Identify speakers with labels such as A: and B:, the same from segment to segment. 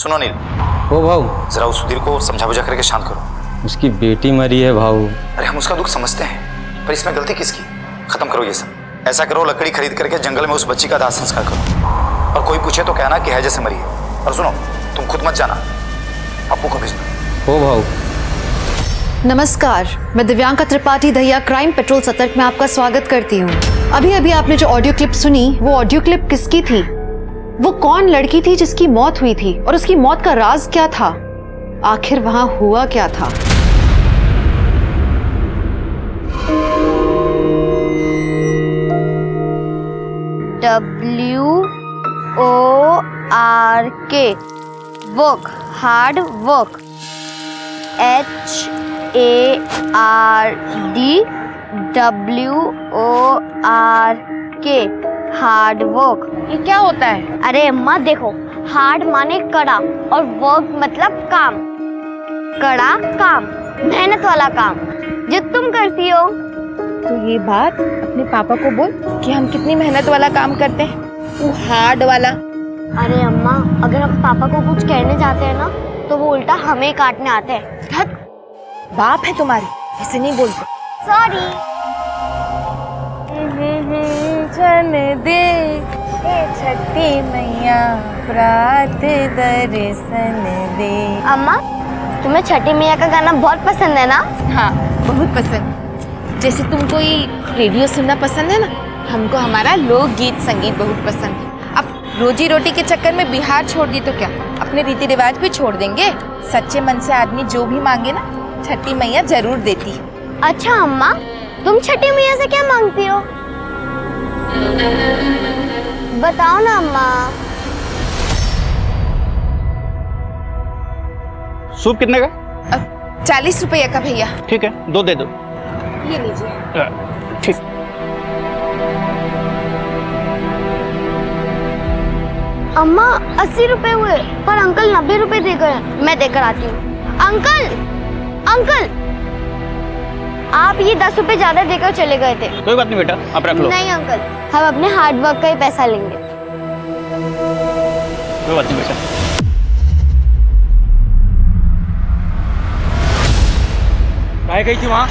A: सुनो नील,
B: ओ भाऊ,
A: जरा उस सुधीर को समझा बुझा करके शांत करो।
B: उसकी बेटी मरी है भाऊ।
A: अरे हम उसका दुख समझते हैं, पर इसमें गलती किसकी? खत्म करो ये सब। ऐसा करो, लकड़ी खरीद करके जंगल में उस बच्ची का दाह संस्कार करो, और कोई पूछे तो कहना कि है जैसे मरी है। और सुनो, तुम खुद मत जाना, अप्पू को भेजना।
B: ओ भाऊ।
C: नमस्कार, मैं दिव्यांका त्रिपाठी दहिया क्राइम पेट्रोल सतर्क में आपका स्वागत करती हूँ। अभी अभी आपने जो ऑडियो क्लिप सुनी, वो ऑडियो क्लिप किसकी थी? वो कौन लड़की थी जिसकी मौत हुई थी, और उसकी मौत का राज क्या था? आखिर वहां हुआ क्या था?
D: WORK work, hard work. HARDWORK hard work.
E: ये क्या होता है?
D: अरे अम्मा देखो, हार्ड माने कड़ा और वर्क मतलब काम। कड़ा काम, मेहनत वाला काम जो तुम करती हो।
E: तो ये बात अपने पापा को बोल कि हम कितनी मेहनत वाला काम करते हैं, वो हार्ड वाला।
D: अरे अम्मा, अगर हम पापा को कुछ कहने जाते हैं ना, तो वो उल्टा हमें काटने आते हैं।
E: धत, बाप है तुम्हारी, ऐसे नहीं बोलते।
D: सॉरी।
E: जन दे छठी मैया प्रात दर्शन दे।
D: अम्मा, तुम्हें छठी मैया का गाना बहुत पसंद है ना?
E: हाँ, बहुत पसंद। जैसे तुमको ये रेडियो सुनना पसंद है ना, हमको हमारा लोकगीत संगीत बहुत पसंद है। अब रोजी रोटी के चक्कर में बिहार छोड़ दी तो क्या, अपने रीति रिवाज भी छोड़ देंगे? सच्चे मन से आदमी जो भी मांगे ना, छठी मैया जरूर देती है।
D: अच्छा अम्मा, तुम छठी मैया से क्या मांगती हो? बताओ ना अम्मा।
F: सूप कितने का?
E: 40 रुपये का भैया।
F: ठीक है, 2 दे दो।
E: ये लीजिए।
F: ठीक।
D: अम्मा 80 रुपए हुए, पर अंकल 90 रुपए दे गए। मैं देकर आती हूँ। अंकल, अंकल, आप ये 10 रुपए ज्यादा देकर चले गए थे।
F: कोई बात नहीं बेटा, आप रख लो।
D: नहीं अंकल, हम अपने हार्ड वर्क का ही पैसा लेंगे।
F: कोई बात नहीं बेटा। कहाँ गई थी वहाँ?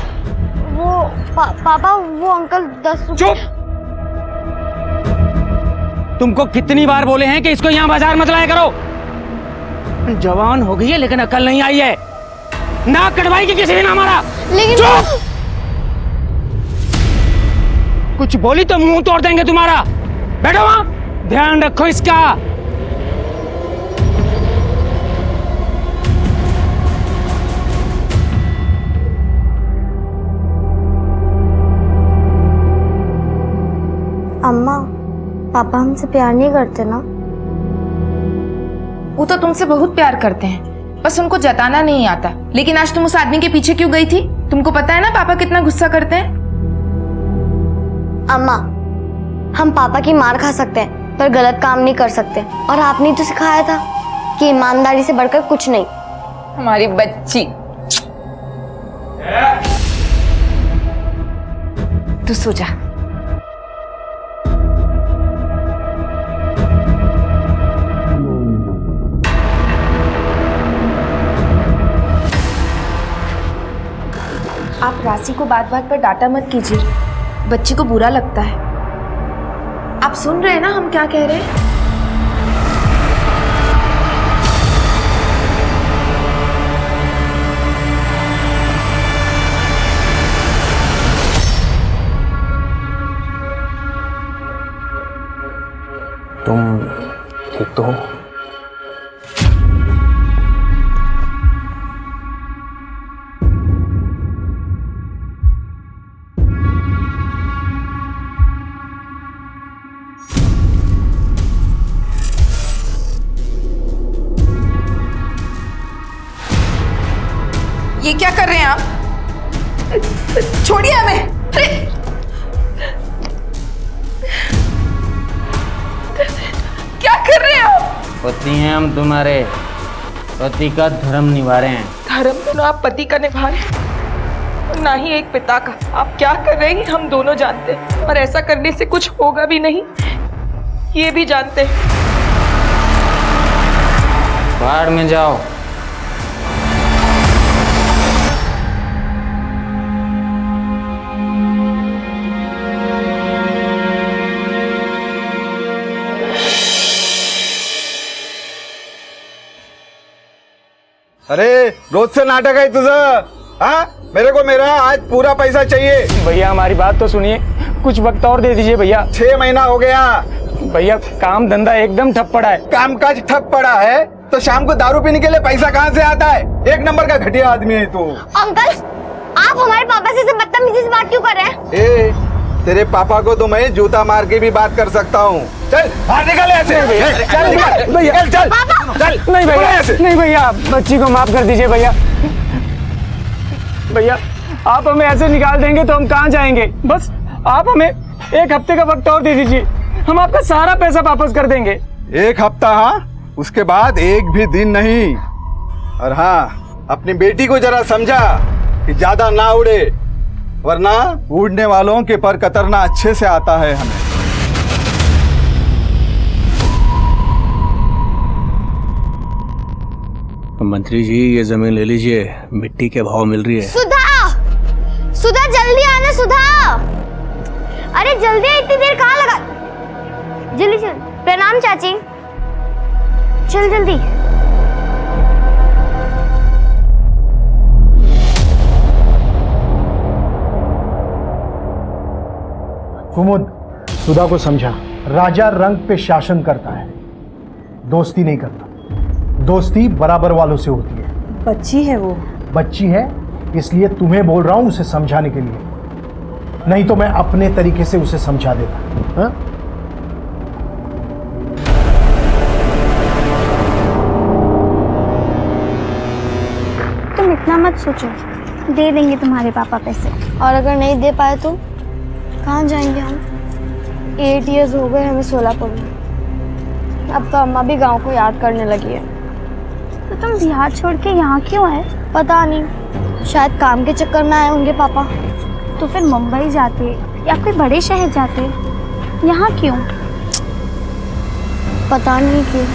D: वो पापा, वो अंकल 10 रुपए।
B: चुप! तुमको कितनी बार बोले हैं कि इसको यहाँ बाजार मत लाया करो? जवान हो गई है लेकिन अकल नहीं आई है। नाक कटवाई कि किसी ने ना मारा।
D: लेकिन
B: चुप! कुछ बोली तो मुंह तोड़ देंगे तुम्हारा। बैठो वहां, ध्यान रखो इसका।
D: अम्मा, पापा हमसे प्यार नहीं करते ना?
E: वो तो तुमसे बहुत प्यार करते हैं, बस उनको जताना नहीं आता। लेकिन आज तुम उस आदमी के पीछे क्यों गई थी? तुमको पता है ना पापा कितना गुस्सा करते हैं।
D: अम्मा, हम पापा की मार खा सकते हैं, पर गलत काम नहीं कर सकते। और आपने तो सिखाया था कि ईमानदारी से बढ़कर कुछ नहीं।
E: हमारी बच्ची। तू सो जा। आप राशि को बात बात पर डांटा मत कीजिए, बच्ची को बुरा लगता है। आप सुन रहे हैं ना हम क्या कह रहे हैं?
A: तुम ठीक तो हो?
E: ये क्या कर रहे हैं आप? छोड़िए हमें। अरे क्या कर रहे हैं आप?
B: पति हैं हम तुम्हारे, पति का धर्म निभा रहे हैं।
E: धर्म तो ना आप पति का निभा रहे हैं और ना ही एक पिता का। आप क्या कर रहे हैं हम दोनों जानते हैं, और ऐसा करने से कुछ होगा भी नहीं, ये भी जानते हैं।
B: भाड़ में जाओ।
G: अरे रोज से नाटक है तुझं? हाँ, मेरे को मेरा आज पूरा पैसा चाहिए।
F: भैया हमारी बात तो सुनिए, कुछ वक्त और दे दीजिए भैया।
G: 6 महीना हो गया।
F: भैया काम धंधा एकदम ठप पड़ा है।
G: कामकाज ठप पड़ा है तो शाम को दारू पीने के लिए पैसा कहाँ से आता है? एक नंबर का घटिया आदमी है तू।
D: अंकल, आप हमारे पापा से बदतमीजी से बात क्यों कर रहे हैं?
G: ए, तेरे पापा को तो मैं जूता मार के भी बात कर सकता हूँ। चल बाहर निकल ऐसे। चल निकल
F: भैया,
G: चल
F: चल। नहीं भैया, नहीं भैया, बच्ची को माफ कर दीजिए भैया। भैया आप हमें ऐसे निकाल देंगे तो हम कहाँ जाएंगे? बस आप हमें 1 हफ्ते का वक्त और दे दीजिए, हम आपका सारा पैसा वापस कर देंगे।
G: 1 हफ्ता? हाँ, उसके बाद एक भी दिन नहीं। और हाँ, अपनी बेटी को जरा समझा कि ज्यादा ना उड़े, वरना उड़ने वालों के पर कतरना अच्छे से आता है हमें।
H: मंत्री जी ये जमीन ले लीजिए, मिट्टी के भाव मिल रही है।
D: सुधा, सुधा जल्दी आना सुधा। अरे जल्दी, इतनी देर कहाँ लगा? जल्दी चल। प्रणाम चाची। चल जल्दी।
I: कुमुद, सुधा को समझा, राजा रंग पे शासन करता है, दोस्ती नहीं करता। दोस्ती बराबर वालों से होती है।
J: बच्ची है वो।
I: बच्ची है इसलिए तुम्हें बोल रहा हूं उसे समझाने के लिए, नहीं तो मैं अपने तरीके से उसे समझा देता। हाँ?
D: तुम इतना मत सोचो, दे देंगे तुम्हारे पापा पैसे। और अगर नहीं दे पाए तो कहाँ जाएंगे हम? 8 इयर्स हो गए हमें सोलापुर में। अब तो अम्मा भी गांव को याद करने लगी है। तो तुम बिहार छोड़ के यहाँ क्यों आए? पता नहीं, शायद काम के चक्कर में आए होंगे पापा। तो फिर मुंबई जाते या कोई बड़े शहर जाते, यहाँ क्यों? पता नहीं क्यों।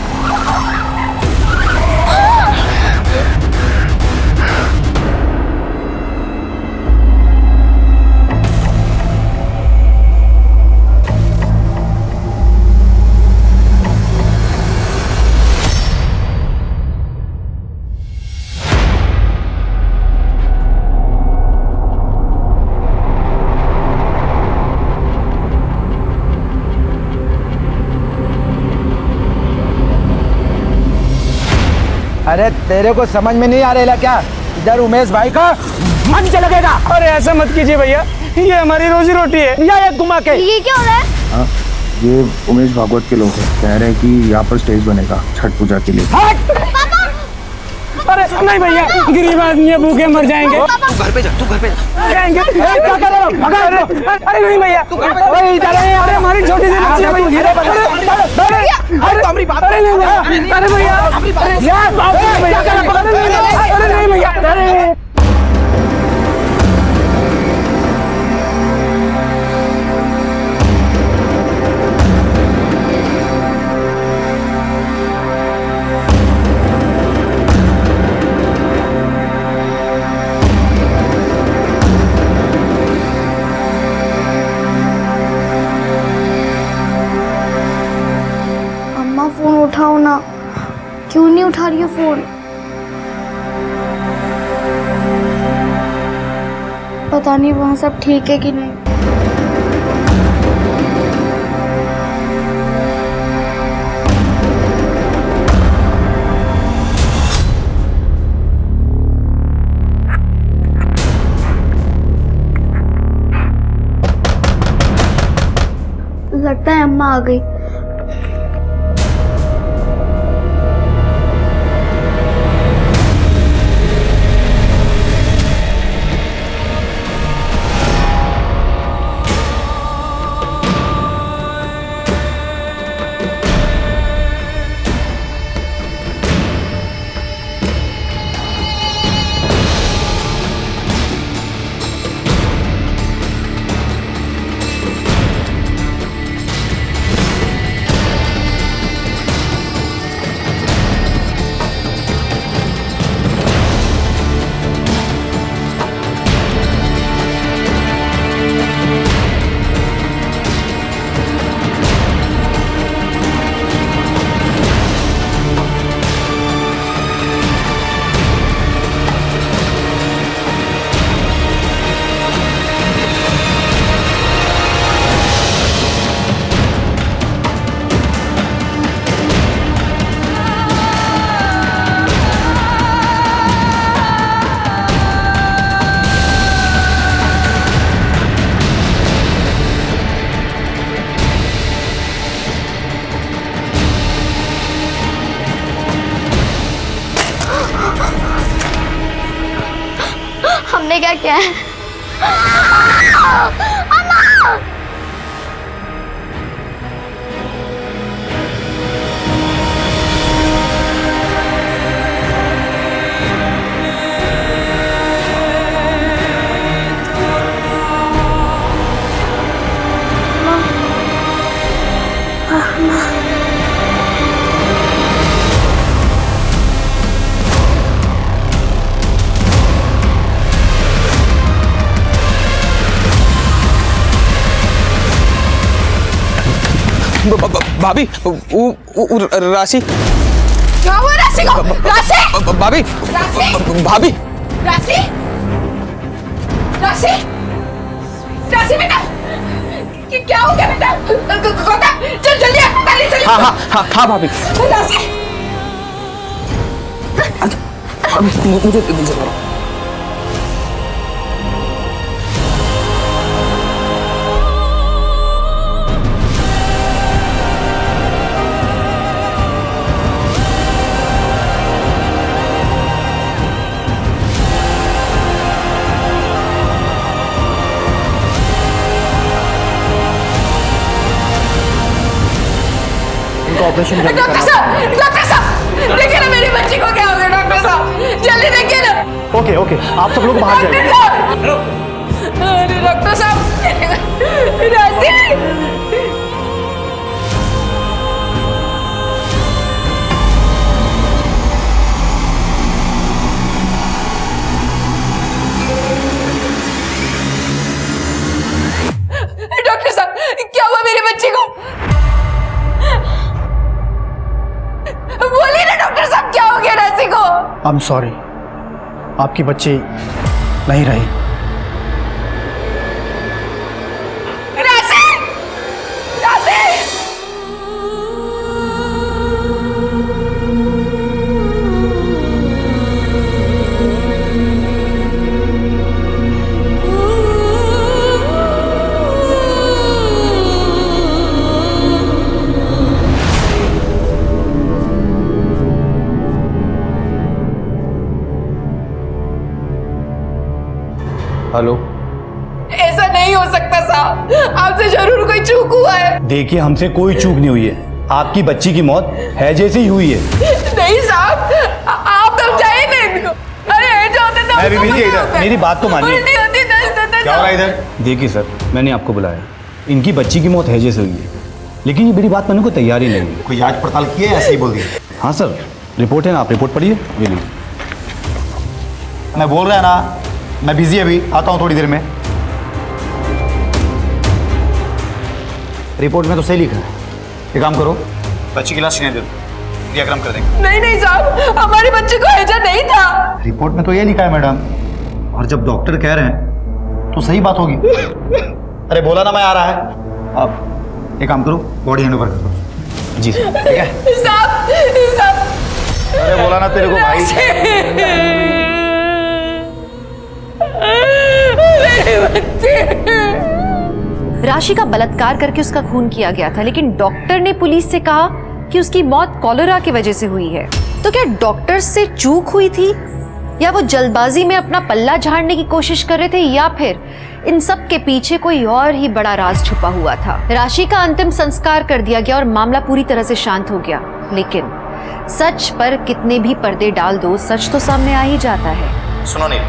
G: अरे तेरे को समझ में नहीं आ रहा क्या? इधर उमेश भाई का मंच लगेगा।
F: अरे ऐसा मत कीजिए भैया, ये हमारी रोजी रोटी है।
G: या एक घुमा के।
D: ये क्या हो रहा है?
K: हाँ, ये उमेश भागवत के लोग हैं, कह रहे हैं कि यहाँ पर स्टेज बनेगा छठ पूजा के लिए।
F: अरे नहीं भैया, गरीब आदमी है, भूखे मर जाएंगे।
A: तू घर पे जा, तू घर पे जा।
F: जाएंगे। क्या कर रहे हो? अरे नहीं भैया, अरे हमारी छोटी सी बच्ची है भैया। अरे नहीं भैया, अरे भैया, अरे नहीं भैया, अरे
D: फोन उठाओ ना। क्यों नहीं उठा रही हो फोन? पता नहीं वहाँ सब ठीक है कि नहीं। लगता है अम्मा आ गई। चलेगा क्या?
H: भाभी राशि
E: क्या हुआ राशि को? राशि
H: भाभी
E: राशि
H: भाभी
E: राशि राशि राशि बेटा क्या हो गया बेटा? गौतम चल जल्दी अस्पताल ले चल।
H: हाँ भाभी
E: राशि
H: मुझे
I: ऑपरेशन
E: डॉक्टर साहब देखिए ना मेरी बच्ची को क्या हो गया। डॉक्टर साहब जल्दी देखिए ना।
I: ओके ओके, आप सब लोग बाहर जाइए।
E: अरे डॉक्टर साहब राशि डॉक्टर साहब क्या हुआ मेरी बच्ची को? बोलिए ना डॉक्टर साहब क्या हो गया राशि को?
I: आई एम सॉरी, आपकी बच्ची नहीं रही।
E: राशि राशि
G: हेलो,
E: ऐसा नहीं हो सकता साहब, आपसे जरूर कोई चूक हुआ है।
I: देखिए, हमसे कोई चूक नहीं हुई है। आपकी बच्ची की मौत है जैसे ही हुई है।
E: नहीं साहब, आप समझाइए ना इनको। अरे ऐसे होते तो
I: अरे बीबी जी, इधर मेरी बात तो मानिए।
E: उल्टी होती दस्त
I: क्या हो रहा है इधर? देखिए सर, मैंने आपको बुलाया, इनकी बच्ची की मौत है जैसे हुई है, लेकिन ये मेरी बात मानने को तैयार ही नहीं है।
A: कोई जांच पड़ताल की है, ऐसे ही बोल दिया?
I: हाँ सर, रिपोर्ट है ना, आप रिपोर्ट पढ़िए। ये लीजिए।
A: मैं बोल रहा है ना, मैं बिजी अभी आता हूँ थोड़ी देर में। रिपोर्ट में तो सही लिखा है। एक काम करो, बच्ची की लाश सीने दे दो, क्रियाक्रम कर देंगे।
E: नहीं नहीं साहब, हमारी बच्ची को हैजा नहीं था।
A: रिपोर्ट में तो ये लिखा है मैडम, और जब डॉक्टर कह रहे हैं तो सही बात होगी। अरे बोला ना मैं आ रहा है। आप एक काम करो, बॉडी हैंड ओवर कर दो। जी सर, ठीक है।
E: साहब
A: अरे बोला ना तेरे को भाई।
C: राशि का बलात्कार करके उसका खून किया गया था, लेकिन डॉक्टर ने पुलिस से कहा कि उसकी मौत कॉलेरा की वजह से हुई है। तो क्या डॉक्टर से चूक हुई थी, या वो जल्दबाजी में अपना पल्ला झाड़ने की कोशिश कर रहे थे, या फिर इन सब के पीछे कोई और ही बड़ा राज छुपा हुआ था? राशि का अंतिम संस्कार कर दिया गया और मामला पूरी तरह से शांत हो गया, लेकिन सच पर कितने भी पर्दे डाल दो, सच तो सामने आ ही जाता है।
A: सुनो नील,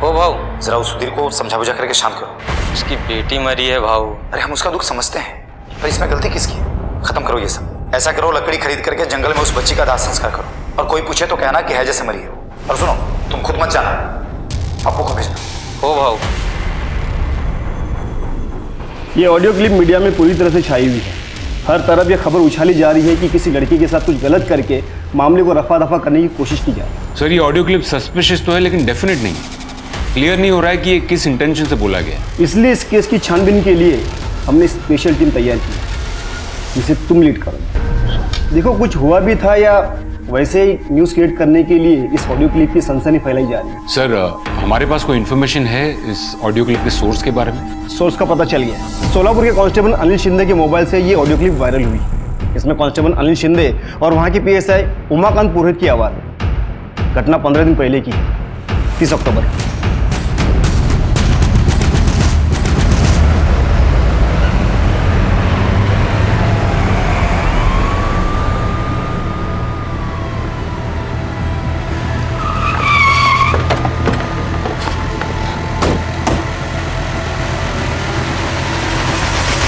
A: ओ भाऊ, जरा उस सुधीर को समझा बुझा करके शांत करो।
B: उसकी बेटी मरी है भाऊ।
A: अरे हम उसका दुख समझते हैं, पर इसमें गलती किसकी? खत्म करो ये सब। ऐसा करो, लकड़ी खरीद करके जंगल में उस बच्ची का दाह संस्कार करो, और कोई पूछे तो कहना कि है जैसे मरी है। और सुनो, तुम खुद मत जाना, अप्पू को भेजना।
B: हो भाऊ।
J: ये ऑडियो क्लिप मीडिया में पूरी तरह से छाई हुई है। हर तरफ ये खबर उछाली जा रही है कि किसी लड़की के साथ कुछ गलत करके मामले को रफा दफा करने की कोशिश की जा रही है।
L: सर, ये ऑडियो क्लिप सस्पिशियस तो है, लेकिन डेफिनेट नहीं। क्लियर नहीं हो रहा है कि ये किस इंटेंशन से बोला गया।
J: इसलिए इस केस की छानबीन के लिए हमने स्पेशल टीम तैयार की, जिसे तुम लीड करो। देखो, कुछ हुआ भी था या वैसे ही न्यूज़ क्रिएट करने के लिए इस ऑडियो क्लिप की सनसनी फैलाई जा रही है।
L: सर, हमारे पास कोई इन्फॉर्मेशन है इस ऑडियो क्लिप के सोर्स के बारे में?
J: सोर्स का पता चल गया। सोलापुर के कांस्टेबल अनिल शिंदे के मोबाइल से ये ऑडियो क्लिप वायरल हुई। इसमें कांस्टेबल अनिल शिंदे और वहाँ की पीएसआई उमाकांत पुरोहित की आवाज़ है। घटना 15 दिन पहले की, 30 अक्टूबर।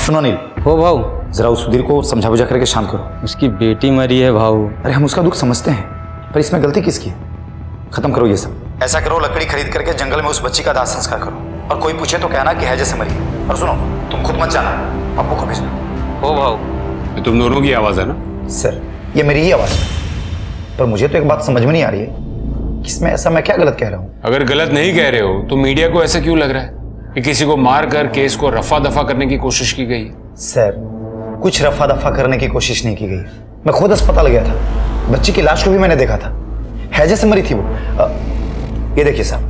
A: सुनो नील,
B: हो भाऊ,
A: जरा उस सुधीर को समझा बुझा करके शांत करो।
B: उसकी बेटी मरी है भाऊ।
A: अरे हम उसका दुख समझते हैं, पर इसमें गलती किसकी है? खत्म करो ये सब। ऐसा करो, लकड़ी खरीद करके जंगल में उस बच्ची का दाह संस्कार करो, और कोई पूछे तो कहना कि है जैसे मरी है। और सुनो, तुम खुद मत जाना, अब्बू को भेजना।
B: हो भाऊ।
L: ये तुम दोनों की आवाज है ना?
A: सर, ये मेरी ही आवाज है, पर मुझे तो एक बात समझ में नहीं आ रही है कि इसमें ऐसा मैं क्या गलत कह रहा हूँ।
L: अगर गलत नहीं कह रहे हो तो मीडिया को ऐसा क्यों लग रहा है कि किसी को मार कर केस को रफा दफा करने की कोशिश की गई है?
A: सर, कुछ रफा दफा करने की कोशिश नहीं की गई। मैं खुद अस्पताल गया था, बच्ची की लाश को भी मैंने देखा था, हैजे से मरी थी वो। ये देखिए साहब,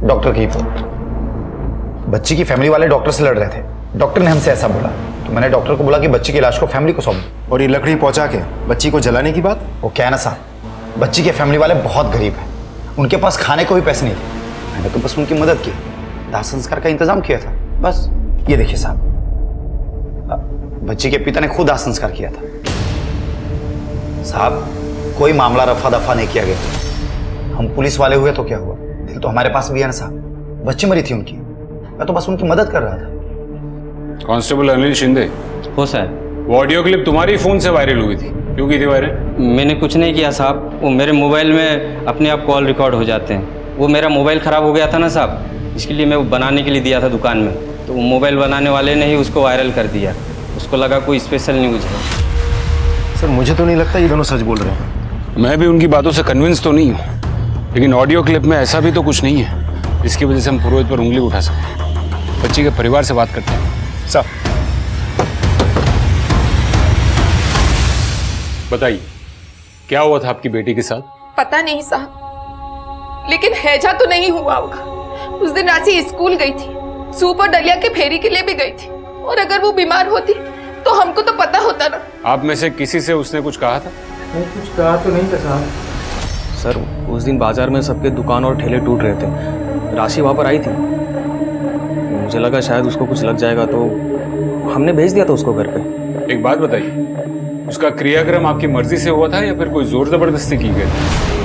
A: डॉक्टर की रिपोर्ट। बच्ची की फैमिली वाले डॉक्टर से लड़ रहे थे, डॉक्टर ने हमसे ऐसा बोला, तो मैंने डॉक्टर को बोला कि बच्ची की लाश को फैमिली को सौंप।
J: और ये लकड़ी पहुंचा के बच्ची को जलाने की बात?
A: वो क्या है ना साहब, बच्ची के फैमिली वाले बहुत गरीब हैं, उनके पास खाने को भी पैसे नहीं थे। मैंने तो बस उनकी मदद की, दाह संस्कार का इंतजाम किया था, बस। ये देखिए साहब, बच्ची के पिता ने खुद दाह संस्कार किया था। साहब, कोई मामला रफा दफा नहीं किया गया। हम पुलिस वाले हुए तो क्या हुआ, दिल तो हमारे पास भी है ना साहब। बच्ची मरी थी उनकी, मैं तो बस उनकी मदद कर रहा था।
L: कांस्टेबल अनिल शिंदे।
B: हो सर।
L: वो ऑडियो क्लिप तुम्हारी फोन से वायरल हुई थी, क्यों की थी वायरल?
B: मैंने कुछ नहीं किया साहब, वो मेरे मोबाइल में अपने आप कॉल रिकॉर्ड हो जाते हैं। वो मेरा मोबाइल ख़राब हो गया था ना साहब, इसके लिए मैं वो बनाने के लिए दिया था दुकान में, तो वो मोबाइल बनाने वाले ने ही उसको वायरल कर दिया। उसको लगा कोई स्पेशल न्यूज़ है।
J: सर मुझे तो नहीं लगता ये दोनों सच बोल रहे हैं।
L: मैं भी उनकी बातों से कन्विंस तो नहीं हूँ, लेकिन ऑडियो क्लिप में ऐसा भी तो कुछ नहीं है जिसकी वजह से हम पुरोहित पर उंगली उठा सकें। बच्ची के परिवार से बात करते हैं।
J: सर
L: बताइए, क्या हुआ था आपकी बेटी के साथ?
E: पता नहीं साहब, लेकिन हैजा तो नहीं हुआ होगा। उस दिन राशि स्कूल गई थी, सूप और दलिया के फेरी के लिए भी गई थी, और अगर वो बीमार होती तो हमको तो पता होता ना।
L: आप में से किसी से उसने कुछ कहा था?
F: नहीं, कुछ कहा तो नहीं था साहब।
H: सर, उस दिन बाजार में सबके दुकान और ठेले टूट रहे थे, राशि वहाँ पर आई थी। मुझे लगा शायद उसको कुछ लग जाएगा, तो हमने भेज दिया था उसको घर पे।
L: एक बात बताइए, उसका क्रियाक्रम आपकी मर्जी से हुआ था या फिर कोई जोर जबरदस्ती की गई?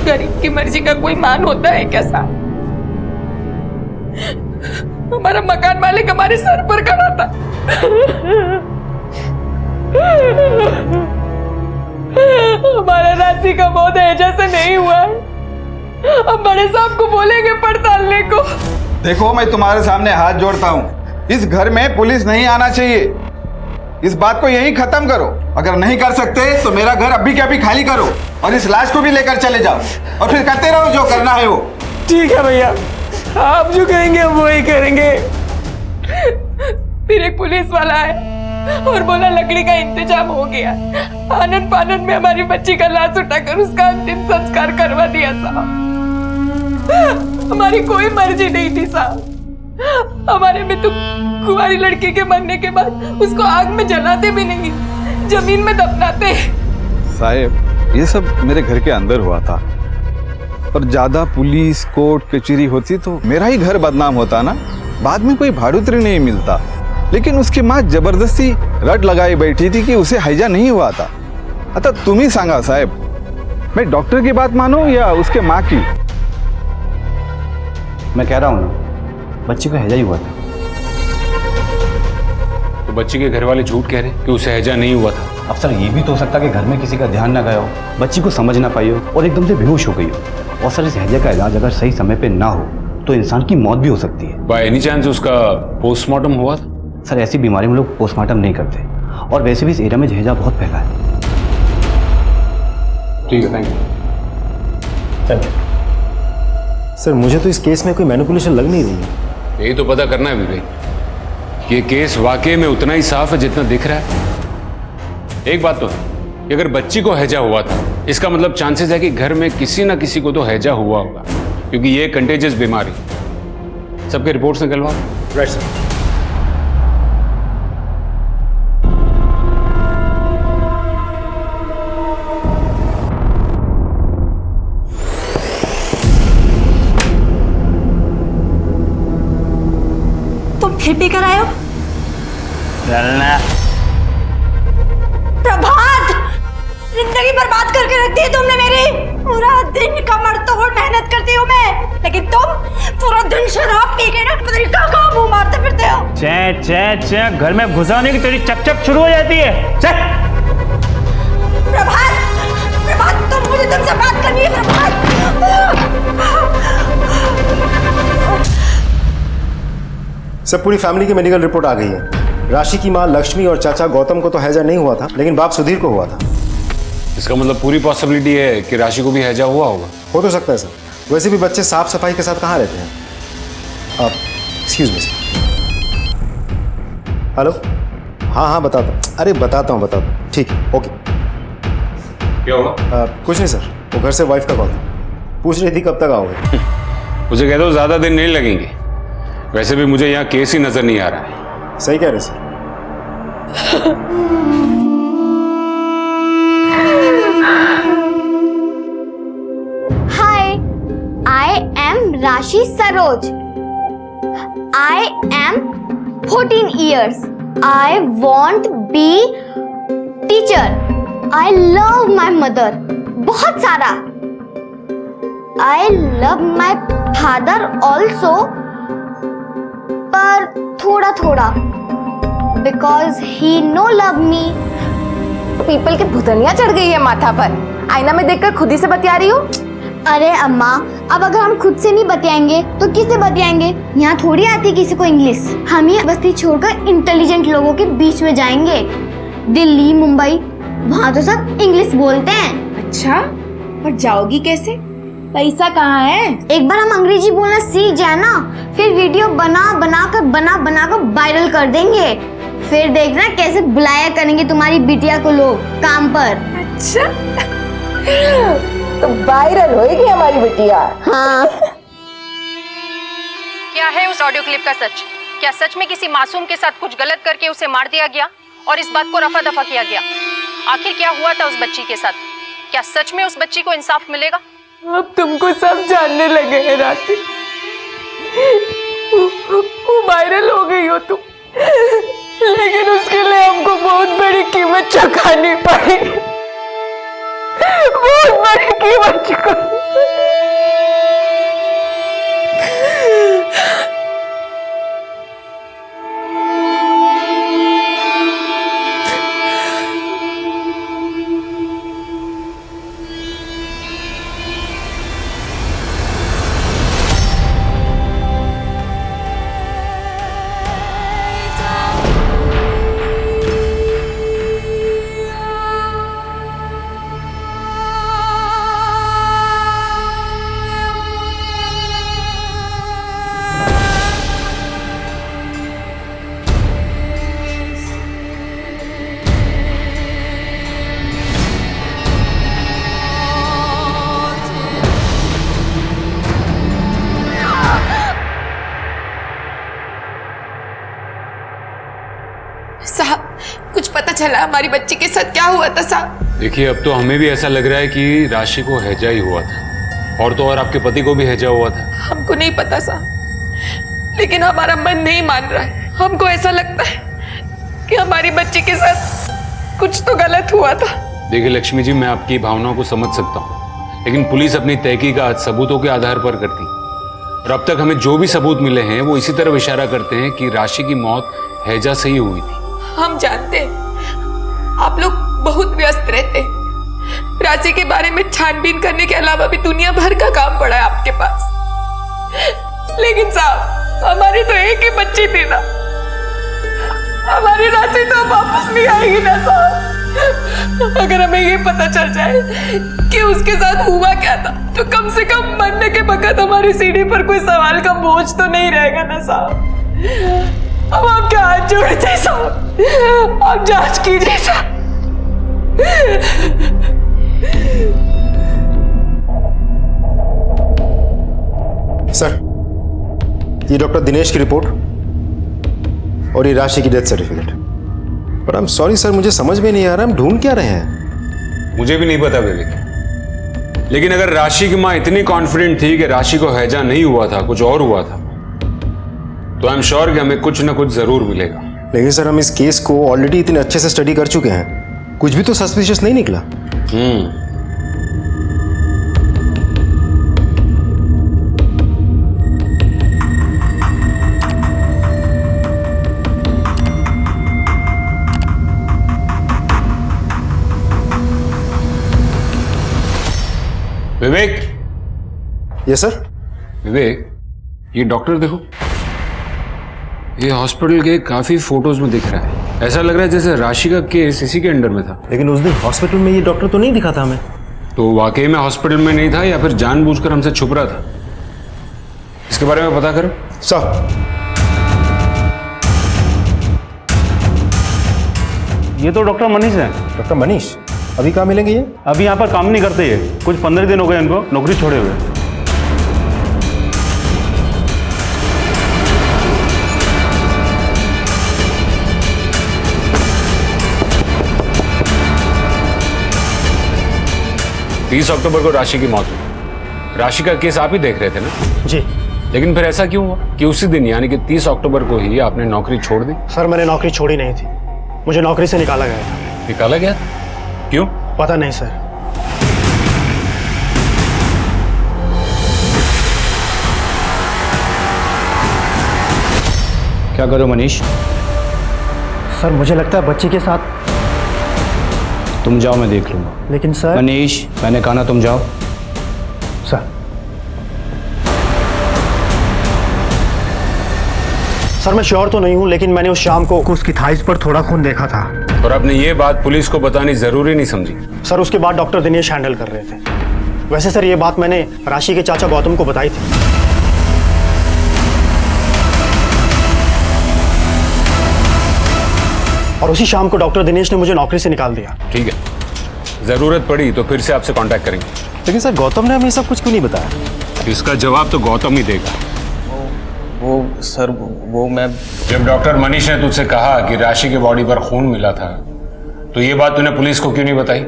E: गरीब की मर्जी का कोई मान होता है क्या साहब? हमारा मकान मालिक हमारे सर पर खड़ा था। हमारा राशि का मौत हैजा से नहीं हुआ है। अब बड़े साहब को बोलेंगे पड़तालने को।
G: देखो, मैं तुम्हारे सामने हाथ जोड़ता हूँ, इस घर में पुलिस नहीं आना चाहिए। इस बात को यही खत्म करो। अगर नहीं कर सकते तो मेरा घर अभी के अभी खाली करो और इस लाश को भी लेकर चले जाओ, और फिर करते रहो जो करना है वो।
F: ठीक है भैया, आप जो कहेंगे हम वही करेंगे।
E: फिर एक पुलिस वाला है और बोला लकड़ी का इंतजाम हो गया। आनंद फानंद में हमारी बच्ची का लाश उठाकर उसका अंतिम संस्कार करवा दिया साहब। हमारी कोई मर्जी नहीं थी साहब। हमारे में तो कुंवारी लड़की के मरने के बाद उसको आग में जलाते भी नहीं, जमीन में दफनाते।
G: साहब, ये सब मेरे घर के अंदर हुआ था, और ज्यादा पुलिस कोर्ट कचहरी होती तो मेरा ही घर बदनाम होता ना। बाद में कोई भाड़ुत्री नहीं मिलता, लेकिन उसकी माँ जबरदस्ती रट लगाई बैठी थी कि उसे हैजा नहीं हुआ था। आता तुम ही सांगा साहब, मैं डॉक्टर की बात मानूं या उसके माँ की?
J: मैं कह रहा हूँ ना, बच्ची को हैजा ही हुआ था।
L: तो बच्ची के घर वाले झूठ कह रहे कि उसे हैजा नहीं हुआ था।
J: अब सर ये भी तो हो सकता है कि घर में किसी का ध्यान ना गया हो, बच्ची को समझ ना पाई हो और एकदम से बेहोश हो गई हो। और सर इस हैजा का इलाज अगर सही समय पे ना हो तो इंसान की मौत भी हो सकती है।
L: बाय एनी चांस उसका पोस्टमार्टम हुआ था?
J: सर ऐसी बीमारी में लोग पोस्टमार्टम नहीं करते, और वैसे भी इस एरिया में हैजा बहुत फैला है।
L: ठीक है, थैंक यू।
J: सर मुझे तो इस केस में कोई मैनिपुलेशन लग नहीं रही है।
L: यही तो पता करना है विवेक, ये केस वाकई में उतना ही साफ है जितना दिख रहा है। एक बात तो है कि अगर बच्ची को हैजा हुआ था, इसका मतलब चांसेस है कि घर में किसी ना किसी को तो हैजा हुआ होगा, क्योंकि ये कंटेजियस बीमारी। सबके रिपोर्ट्स निकलवा।
J: Right sir.
D: तुम फिर पी कर आए हो?
B: चलना।
D: प्रभात, जिंदगी बर्बाद करके रख दी तुमने मेरी। पूरा दिन कमर तोड़ मेहनत करती हूँ मैं, लेकिन तुम पूरा दिन शराब पी के ना पता नहीं कहाँ मुंह मारते फिरते हो।
F: चैं चैं चैं घर में घुसाने की तेरी चक शुरू हो जाती है। चल
E: प्रभात, प्रभात, मुझे तुमसे बात करनी है प्रभात।
K: सब पूरी फैमिली की मेडिकल रिपोर्ट आ गई है। राशि की माँ लक्ष्मी और चाचा गौतम को तो हैजा नहीं हुआ था, लेकिन बाप सुधीर को हुआ था।
L: इसका मतलब पूरी पॉसिबिलिटी है कि राशि को भी हैजा हुआ होगा।
K: हो तो सकता है सर, वैसे भी बच्चे साफ सफाई के साथ कहाँ रहते हैं। आप एक्सक्यूज मी सर। हेलो, हाँ बताता हूँ। अरे बताता हूँ। ठीक है, ओके।
L: क्या हुआ?
K: कुछ नहीं सर, वो घर से वाइफ का कॉल था, पूछ रही थी कब तक आओगे।
L: उसे कह दो ज्यादा दिन नहीं लगेंगे। वैसे भी मुझे यहाँ केस ही नजर नहीं आ रहा है।
K: सही कह रहे सर।
D: हाय, आई एम राशि Saroj. I am 14 years. I want be teacher. I love my mother. बहुत सारा. I love my father also. पर थोड़ा थोड़ा. Because he no love me.
E: People की भुतनिया चढ़ गई है माथा पर। आईना में देखकर खुद ही से बतिया रही हो।
D: अरे अम्मा, अब अगर हम खुद से नहीं बतियाएंगे तो किससे बतियाएंगे? यहाँ थोड़ी आती किसी को इंग्लिश। हम ही बस्ती छोड़कर इंटेलिजेंट लोगों के बीच में जाएंगे। दिल्ली, मुंबई, वहाँ तो सब इंग्लिश बोलते हैं।
E: अच्छा, और जाओगी कैसे? पैसा कहाँ है?
D: एक बार हम अंग्रेजी बोलना सीख जाए ना, फिर वीडियो बना कर वायरल कर देंगे। फिर देखना कैसे बुलाया करेंगे तुम्हारी बिटिया को लोग काम पर।
E: अच्छा, तो वायरल होएगी हमारी बिटिया।
D: हाँ।
M: क्या है उस ऑडियो क्लिप का सच? क्या सच में किसी मासूम के साथ कुछ गलत करके उसे मार दिया गया और इस बात को रफा दफा किया गया? आखिर क्या हुआ था उस बच्ची के साथ? क्या सच में उस बच्ची को इंसाफ मिलेगा?
E: अब तुमको सब जानने लगे हैं राशि। वो वायरल हो गई हो तुम, लेकिन उसके लिए हमको बहुत बड़ी कीमत चुकानी पड़ी। बहुत बड़ी कीमत चुकानी। साहब, कुछ पता चला हमारी बच्ची के साथ क्या हुआ था साहब?
L: देखिए, अब तो हमें भी ऐसा लग रहा है कि राशि को हैजा ही हुआ था, और तो और आपके पति को भी हैजा हुआ था।
E: हमको नहीं पता साहब, लेकिन हमारा मन नहीं मान रहा है। हमको ऐसा लगता है कि हमारी बच्ची के साथ कुछ तो गलत हुआ था।
L: देखिए लक्ष्मी जी, मैं आपकी भावनाओं को समझ सकता हूँ, लेकिन पुलिस अपनी तहकीकात सबूतों के आधार पर करती, और अब तक हमें जो भी सबूत मिले हैं वो इसी तरफ इशारा करते हैं कि राशि की मौत हैजा से ही हुई थी।
E: हम जानते हैं आप लोग बहुत व्यस्त रहते हैं। राशि के बारे में छानबीन करने के अलावा भी दुनिया भर का काम पड़ा है आपके पास, लेकिन साहब हमारी तो एक ही बच्ची थी ना। हमारी राशि तो वापस नहीं आएगी ना साहब। अगर हमें ये पता चल जाए कि उसके साथ हुआ क्या था, तो कम से कम मरने के वक्त हमारी सीढ़ी पर कोई सवाल का बोझ तो नहीं रहेगा ना साहब। अब आपके हाथ जोड़ते हैं साहब, आप जांच कीजिए साहब।
K: सर, ये डॉक्टर दिनेश की रिपोर्ट और ये राशि की डेथ सर्टिफिकेट। पर आई एम सॉरी सर, मुझे समझ में नहीं आ रहा हम ढूंढ क्या रहे हैं।
L: मुझे भी नहीं पता विवेक, लेकिन अगर राशि की माँ इतनी कॉन्फिडेंट थी कि राशि को हैजा नहीं हुआ था, कुछ और हुआ था, तो आई एम श्योर कि हमें कुछ ना कुछ जरूर मिलेगा।
K: लेकिन सर, हम इस केस को ऑलरेडी इतने अच्छे से स्टडी कर चुके हैं, कुछ भी तो सस्पिशियस नहीं निकला।
L: विवेक।
K: Yes sir.
L: विवेक, ये डॉक्टर देखो, ये हॉस्पिटल के काफी फोटोज में दिख रहा है। ऐसा लग रहा है जैसे राशि का केस इसी के अंडर में था।
K: लेकिन उस दिन हॉस्पिटल में ये डॉक्टर तो नहीं दिखा था हमें।
L: तो वाकई में हॉस्पिटल में नहीं था या फिर जानबूझकर हमसे छुप रहा था? इसके बारे में पता करो।
K: सर,
J: ये तो डॉक्टर मनीष है।
K: डॉक्टर मनीष अभी कहाँ मिलेंगे ये?
J: अभी यहाँ पर काम नहीं करते ये, कुछ 15 दिन हो गए इनको नौकरी छोड़े हुए।
L: अक्टूबर को राशि की मौत हुई। राशि का केस आप ही देख रहे थे ना?
I: जी।
L: लेकिन फिर ऐसा क्यों हुआ कि उसी दिन यानी कि 30 अक्टूबर को ही आपने नौकरी छोड़ दी?
I: सर मैंने नौकरी छोड़ी नहीं थी, मुझे नौकरी से निकाला गया था।
L: निकाला गया? क्यों?
I: पता नहीं सर।
B: क्या करो मनीष?
I: सर मुझे लगता है बच्ची के साथ।
B: तुम जाओ, मैं देख लूंगा।
I: लेकिन सर।
B: मनीष, मैंने कहा ना तुम जाओ।
I: सर सर मैं श्योर तो नहीं हूं, लेकिन मैंने उस शाम को उसकी थाइस पर थोड़ा खून देखा था।
L: और आपने ये बात पुलिस को बतानी जरूरी नहीं समझी?
I: सर उसके बाद डॉक्टर दिनेश हैंडल कर रहे थे। वैसे सर ये बात मैंने राशि के चाचा गौतम को बताई थी। और उसी शाम को डॉक्टर दिनेश ने मुझे नौकरी से निकाल दिया।
L: ठीक है, जरूरत पड़ी तो फिर से आपसे कांटेक्ट करेंगे।
K: लेकिन सर गौतम ने हमें सब कुछ क्यों नहीं बताया?
L: इसका जवाब तो गौतम ही देगा।
H: वो सर वो मैं
L: जब डॉक्टर मनीष ने तुझसे कहा कि राशि के बॉडी पर खून मिला था, तो ये बात तूने पुलिस को क्यों नहीं बताई?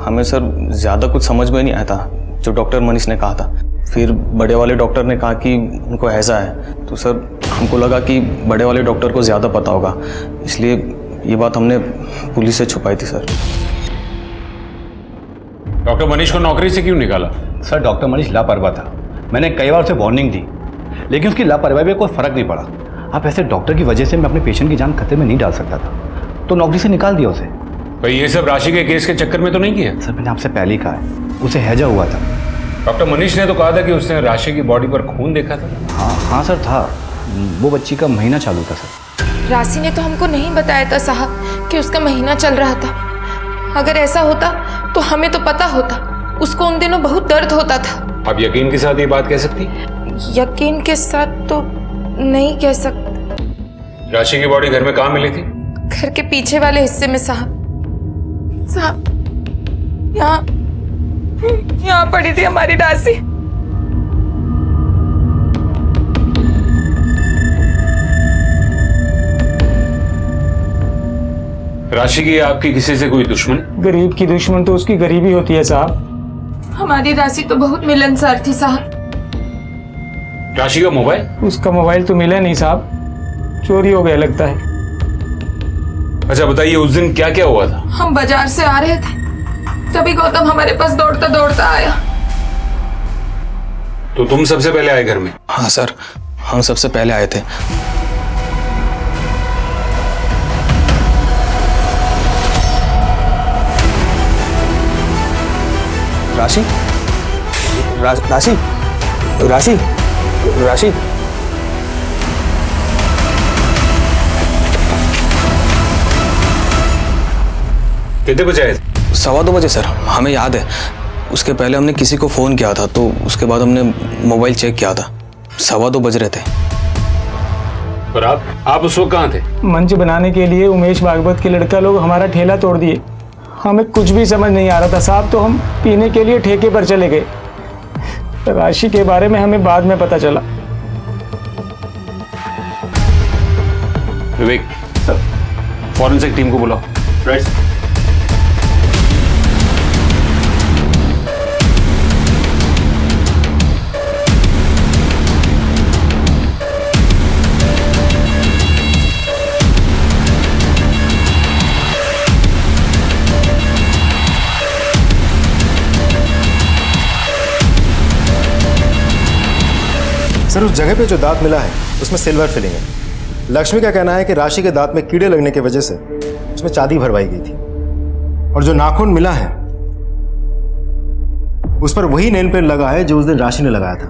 H: हमें सर ज़्यादा कुछ समझ में नहीं आया था जो डॉक्टर मनीष ने कहा था। फिर बड़े वाले डॉक्टर ने कहा कि उनको हैजा है, तो सर हमको लगा कि बड़े वाले डॉक्टर को ज़्यादा पता होगा, इसलिए ये बात हमने पुलिस से छुपाई थी सर।
L: डॉक्टर मनीष को नौकरी से क्यों निकाला?
J: सर डॉक्टर मनीष लापरवाह था, मैंने कई बार उसे वार्निंग दी, लेकिन उसकी लापरवाही में कोई फर्क नहीं पड़ा। अब ऐसे डॉक्टर की वजह से मैं अपने पेशेंट की जान खतरे में नहीं डाल सकता था, तो नौकरी से निकाल दिया उसे।
L: भाई ये सब राशि के केस के चक्कर में तो नहीं किया?
J: सर मैंने आपसे पहले ही कहा है, उसे हैजा हुआ था।
L: डॉक्टर मनीष ने तो कहा था कि उसने राशि की बॉडी पर खून देखा था।
J: हाँ सर था, वो बच्ची का महीना चालू था सर।
E: राशि ने तो हमको नहीं बताया था साहब कि उसका महीना चल रहा था। अगर ऐसा होता तो हमें तो पता होता। उसको उन दिनों बहुत दर्द होता था।
L: आप यकीन के साथ ये बात कह सकती?
E: यकीन के साथ तो नहीं कह सकते।
L: राशि की बॉडी घर में कहाँ मिली थी?
E: घर के पीछे वाले हिस्से में साहब। यहाँ पड़ी थी हमारी राशि।
L: राशि की आपकी किसी से कोई दुश्मन?
F: गरीब की दुश्मन तो उसकी गरीबी होती है साहब।
E: हमारी राशि तो बहुत मिलनसार थी साहब।
L: राशि का मोबाइल?
F: उसका मोबाइल तो मिला नहीं साहब, चोरी हो गया लगता है।
L: अच्छा बताइए उस दिन क्या क्या हुआ था?
E: हम बाजार से आ रहे थे, तभी गौतम हमारे पास दौड़ता दौड़ता आया।
L: तो तुम सबसे पहले आए घर में?
H: हाँ सर, हम सबसे पहले आए थे। राशि राशि राशि राशि
L: कितने बजे आए?
H: 2:15 बजे सर, हमें याद है। उसके पहले हमने किसी को फ़ोन किया था, तो उसके बाद हमने मोबाइल चेक किया था। 2:15 बज रहे थे।
L: और आप उस वक्त कहाँ थे?
F: मंच बनाने के लिए उमेश भागवत के लड़का लोग हमारा ठेला तोड़ दिए। हमें कुछ भी समझ नहीं आ रहा था साहब, तो हम पीने के लिए ठेके पर चले गए। राशि के बारे में हमें बाद में पता चला।
L: विवेक सर, फॉरेंसिक टीम को बुलाओ। राइट।
K: सर उस जगह पे जो दांत मिला है उसमें सिल्वर फिलिंग है। लक्ष्मी का कहना है कि राशि के दांत में कीड़े लगने की वजह से उसमें चांदी भरवाई गई थी। और जो नाखून मिला है उस पर वही नेल पेंट लगा है जो उस दिन राशि ने लगाया था।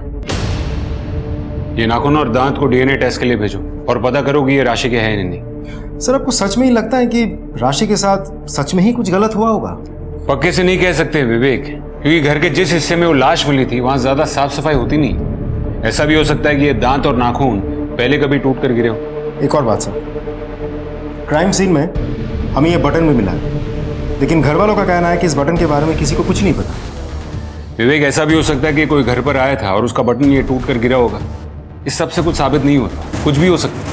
L: ये नाखून और दांत को डीएनए टेस्ट के लिए भेजो और पता करो कि ये राशि के हैं या नहीं।
K: सर आपको सच में ही लगता है कि राशि के साथ सच में ही कुछ गलत हुआ होगा?
L: पक्के से नहीं कह सकते विवेक, क्योंकि घर के जिस हिस्से में वो लाश मिली थी वहां ज्यादा साफ सफाई होती नहीं। ऐसा भी हो सकता है कि ये दांत और नाखून पहले कभी टूट कर गिरे हो।
K: एक और बात सर, क्राइम सीन में हमें ये बटन भी मिला है, लेकिन घर वालों का कहना है कि इस बटन के बारे में किसी को कुछ नहीं पता।
L: विवेक, ऐसा भी हो सकता है कि कोई घर पर आया था और उसका बटन ये टूट कर गिरा होगा। इस सब से कुछ साबित नहीं होता, कुछ भी हो सकता है।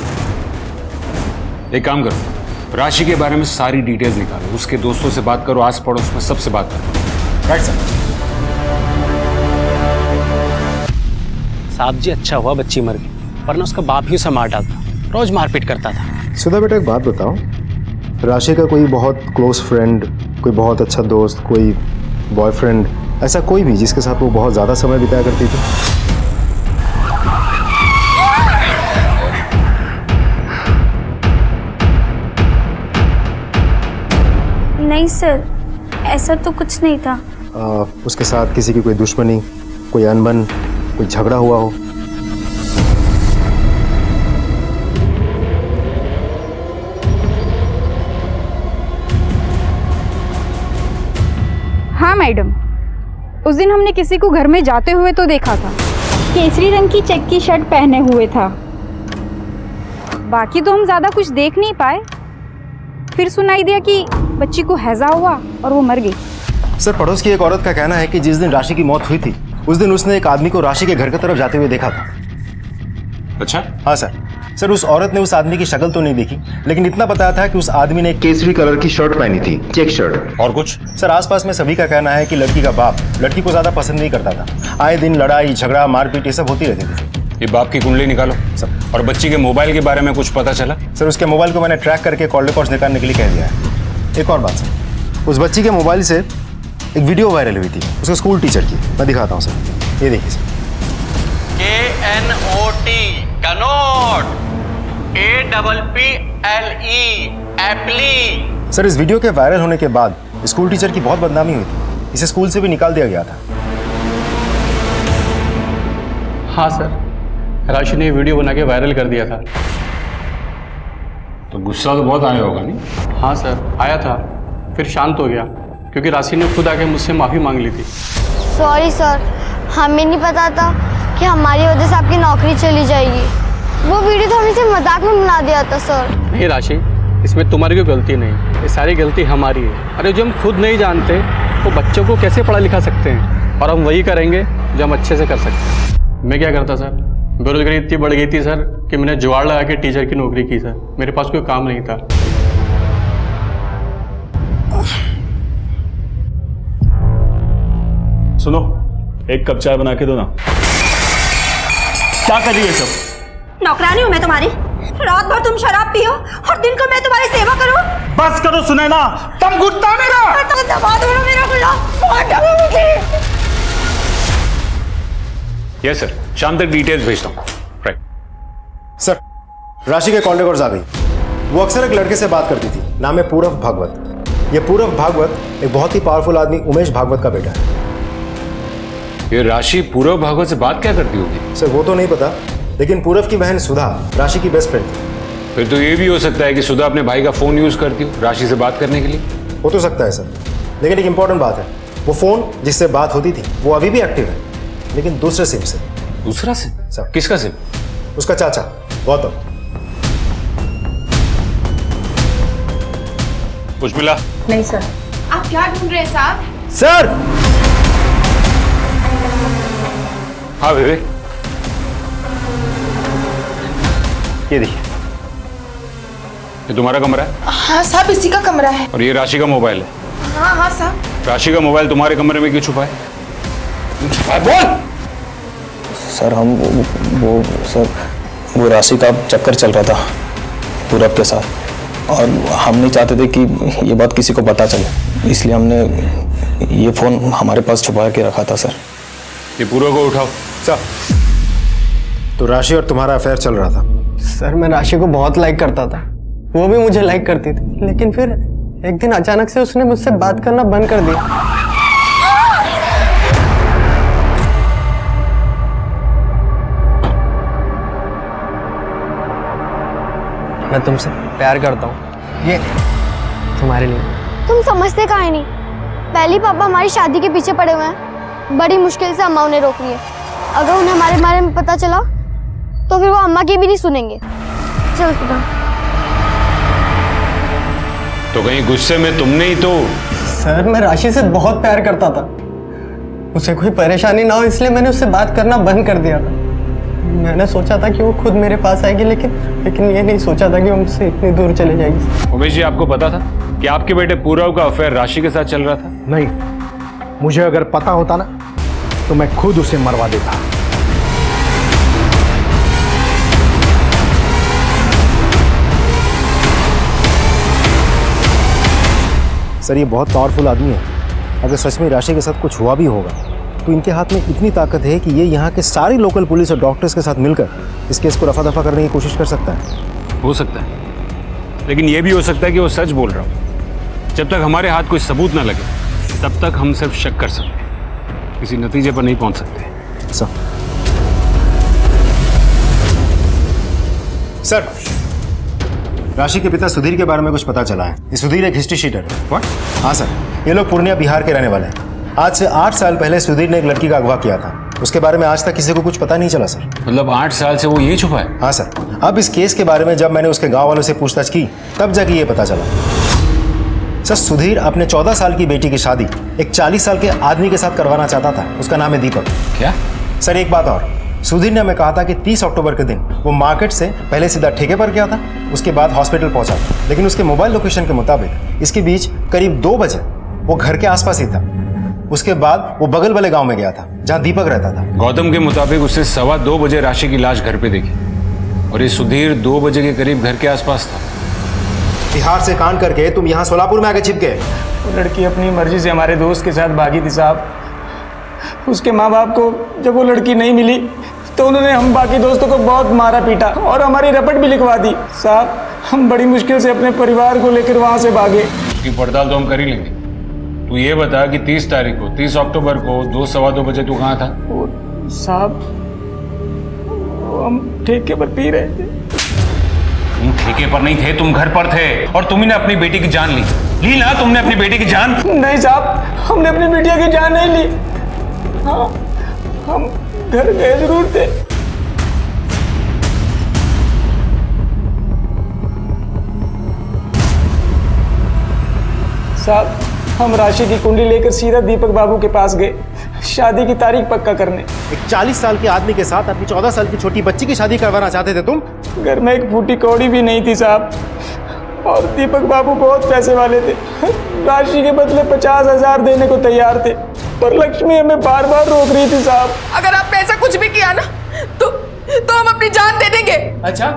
L: एक काम करो, राशि के बारे में सारी डिटेल्स निकालो, उसके दोस्तों से बात करो, आस पड़ोस में सबसे बात करो।
K: Right sir.
N: साहब जी, अच्छा हुआ बच्ची मर गई, वरना उसका बाप ही उसे मार डालता, रोज मारपीट करता था।
K: सुधा बेटा एक बात बताओ, राशि का कोई बहुत क्लोज फ्रेंड, कोई बहुत अच्छा दोस्त, कोई बॉयफ्रेंड, ऐसा कोई भी जिसके साथ वो बहुत ज़्यादा समय बिताया करती थी?
D: नहीं सर, ऐसा तो कुछ नहीं था।
K: उसके साथ किसी की कोई दुश्मनी, कोई अनबन, कोई झगड़ा हुआ हो?
O: हाँ मैडम, उस दिन हमने किसी को घर में जाते हुए तो देखा था, केसरी रंग की चेक की शर्ट पहने हुए था। बाकी तो हम ज़्यादा कुछ देख नहीं पाए। फिर सुनाई दिया कि बच्ची को हैजा हुआ और वो मर गई।
K: सर पड़ोस की एक औरत का कहना है कि जिस दिन राशि की मौत हुई थी उस दिन उसने एक आदमी को राशि के घर की तरफ जाते हुए देखा था।
L: अच्छा?
K: हाँ सर। सर उस औरत ने उस आदमी की शक्ल तो नहीं देखी, लेकिन इतना बताया था कि उस आदमी ने केसरी कलर की शर्ट पहनी थी, चेक शर्ट।
L: और कुछ?
K: सर आसपास में सभी का कहना है कि लड़की का बाप लड़की को ज्यादा पसंद नहीं करता था। आए दिन लड़ाई झगड़ा मारपीट ये सब होती रहती थी।
L: ये बाप की कुंडली निकालो सर। और बच्ची के मोबाइल के बारे में कुछ पता चला?
K: सर उसके मोबाइल को मैंने ट्रैक करके कॉल रिकॉर्ड्स निकालने के लिए कह दिया है। एक और बात सर, उस बच्ची के मोबाइल से एक वीडियो वायरल हुई थी उसके स्कूल टीचर की, मैं दिखाता हूँ सर, ये देखिए sir.
N: KNOT Connaught, APPLE apply.
K: Sir इस वीडियो के वायरल होने के बाद स्कूल टीचर की बहुत बदनामी हुई थी, इसे स्कूल से भी निकाल दिया गया था।
N: हाँ सर, राशि ने वीडियो बना के वायरल कर दिया था।
L: तो गुस्सा तो बहुत आया होगा नहीं?
N: हाँ सर आया था, फिर शांत हो गया क्योंकि राशि ने खुद आके मुझसे माफ़ी मांग ली थी।
D: सॉरी सर, हमें नहीं पता था कि हमारी वजह से आपकी नौकरी चली जाएगी। वो वीडियो तो हमने सिर्फ मजाक में बना दिया था सर।
N: नहीं राशि, इसमें तुम्हारी कोई गलती नहीं, ये सारी गलती हमारी है। अरे जो हम खुद नहीं जानते वो बच्चों को कैसे पढ़ा लिखा सकते हैं, और हम वही करेंगे जो हम अच्छे से कर सकते हैं। मैं क्या करता सर, बेरोजगारी इतनी बढ़ गई थी सर कि मैंने जुगाड़ लगा के टीचर की नौकरी की सर, मेरे पास कोई काम नहीं था।
P: सुनो, एक कप चाय बना के दो ना। क्या कर रही है सब?
Q: नौकरानी हूँ मैं तुम्हारी? रात भर तुम शराब पियो और दिन को मैं तुम्हारी सेवा करूं?
P: बस करो सुनैना, तुम घुटता मेरा।
Q: तो दबा दो मेरा गुलाम, बहुत डर मुझे।
L: यस सर, शाम तक डिटेल्स भेजता हूँ। राइट
K: सर, राशि के कॉल रिकॉर्ड्स आ गई। वो अक्सर एक लड़के से बात करती थी, नाम है पूरव भागवत। ये पूरव भागवत एक बहुत ही पावरफुल आदमी उमेश भागवत का बेटा है।
L: ये राशि पूरव भागवत से बात क्या करती होगी?
K: सर वो तो नहीं पता, लेकिन पूरव की बहन सुधा राशि की बेस्ट फ्रेंड थी।
L: फिर तो ये भी हो सकता है कि सुधा अपने भाई का फोन यूज करती हो राशि से बात करने के लिए।
K: हो तो सकता है सर, लेकिन एक इंपॉर्टेंट बात है, वो फोन जिससे बात होती थी वो अभी भी एक्टिव है, लेकिन दूसरे सिम से।
L: दूसरा सिम?
K: सर
L: किसका सिम?
K: उसका चाचा गौतम।
L: कुछ मिला?
E: नहीं सर। आप क्या ढूंढ रहे हैं साहब?
K: सर!
L: हाँ विवेक,
K: ये देखिए,
L: ये तुम्हारा कमरा है?
E: हाँ साहब, इसी का कमरा है।
L: और ये राशि का मोबाइल है?
E: हाँ हाँ साहब।
L: राशि का मोबाइल तुम्हारे कमरे में क्यों छुपा है? बोल।
H: सर वो राशि का चक्कर चल रहा था पूरब के साथ, और हम नहीं चाहते थे कि ये बात किसी को पता चले, इसलिए हमने ये फ़ोन हमारे पास छुपा के रखा था सर।
L: ये पूरब को उठाओ।
K: सर तो राशि और तुम्हारा अफेयर चल रहा था?
F: सर मैं राशि को बहुत लाइक करता था, वो भी मुझे लाइक करती थी, लेकिन फिर एक दिन अचानक से उसने मुझसे बात करना बंद कर दिया।
R: मैं तुमसे प्यार करता हूँ, ये तुम्हारे लिए।
D: तुम समझते काहे नहीं? पहले पापा हमारी शादी के पीछे पड़े हुए हैं। बड़ी मुश्किल से अम्मा उन्हें रोक रही है। अगर उन्हें हमारे बारे में पता चला तो फिर वो अम्मा की भी नहीं सुनेंगे। चल सुधा।
L: तो कहीं गुस्से में तुमने ही तो।
R: सर मैं राशि से बहुत प्यार करता था, उसे कोई परेशानी ना हो इसलिए मैंने उससे बात करना बंद कर दिया था। मैंने सोचा था कि वो खुद मेरे पास आएगी, लेकिन ये नहीं सोचा था कि वो मुझसे इतनी दूर चले जाएगी।
L: उमेश जी, आपको पता था कि आपके बेटे पूरव का अफेयर राशि के साथ चल रहा था?
I: नहीं, मुझे अगर पता होता ना तो मैं खुद उसे मरवा देता।
K: सर ये बहुत पावरफुल आदमी है। अगर सच में राशि के साथ कुछ हुआ भी होगा तो इनके हाथ में इतनी ताकत है कि ये यहाँ के सारी लोकल पुलिस और डॉक्टर्स के साथ मिलकर इस केस को रफा दफा करने की कोशिश कर सकता है।
L: हो सकता है, लेकिन ये भी हो सकता है कि वो सच बोल रहा हो। जब तक हमारे हाथ कोई सबूत ना लगे तब तक हम सिर्फ शक कर सकते हैं, किसी नतीजे पर नहीं पहुंच सकते।
K: सर राशि के पिता सुधीर के बारे में कुछ पता चला है। ये सुधीर एक हिस्ट्री शीटर है। व्हाट? हाँ सर, ये लोग पूर्णिया बिहार के रहने वाले हैं। आज से 8 साल पहले सुधीर ने एक लड़की का अगवा किया था। उसके बारे में आज तक किसी को कुछ पता नहीं चला सर।
L: मतलब 8 साल से वो यही छुपा है?
K: हाँ सर। अब इस केस के बारे में जब मैंने उसके गांव वालों से पूछताछ की तब जाके ये पता चला। सर सुधीर अपने 14 साल की बेटी की शादी एक 40 साल के आदमी के साथ करवाना चाहता था। उसका नाम है दीपक।
L: क्या?
K: सर एक बात और, सुधीर ने हमें कहा था कि 30 अक्टूबर के दिन वो मार्केट से पहले सीधा ठेके पर गया था, उसके बाद हॉस्पिटल पहुंचा था। लेकिन उसके मोबाइल लोकेशन के मुताबिक इसके बीच करीब 2 बजे वो घर के आसपास ही था। उसके बाद वो बगल वाले गांव में गया था जहां दीपक रहता था।
L: गौतम के मुताबिक उससे 2:15 बजे राशि की लाश घर पे देखी और ये सुधीर 2 बजे के करीब घर के आसपास था।
K: बिहार से कांड करके तुम यहाँ सोलापुर में आके छिप गए।
F: वो लड़की अपनी मर्जी से हमारे दोस्त के साथ भागी थी साहब। उसके माँ बाप को जब वो लड़की नहीं मिली तो उन्होंने हम बाकी दोस्तों को बहुत मारा पीटा और हमारी रपट भी लिखवा दी साहब। हम बड़ी मुश्किल से अपने परिवार को लेकर वहाँ से भागे।
L: उसकी पड़ताल तो हम कर ही लेंगे। तू ये बता कि 30 तारीख को 30 अक्टूबर को 2-2:15 बजे तू कहाँ था?
F: साहब हम ठेके पर पी रहे थे।
L: तुम ठेके पर नहीं थे, तुम घर पर थे और तुम ही ने अपनी बेटी की जान ली ना? तुमने अपनी बेटी की जान?
F: नहीं साहब, हमने अपनी बेटिया की जान नहीं ली। हाँ, हम घर गए जरूर थे। साहब हम राशि की कुंडली लेकर सीधा दीपक बाबू के पास गए शादी की तारीख पक्का करने।
K: एक 40 साल के आदमी के साथ अपनी 14 साल की छोटी बच्ची की शादी करवाना चाहते थे तुम?
F: घर में एक फूटी कौड़ी भी नहीं थी साहब, और दीपक बाबू बहुत पैसे वाले थे। राशि के बदले 50,000 देने को तैयार थे, पर लक्ष्मी हमें बार बार रोक रही थी साहब।
E: अगर आपने ऐसा कुछ भी किया ना तो हम अपनी जान दे देंगे।
S: अच्छा,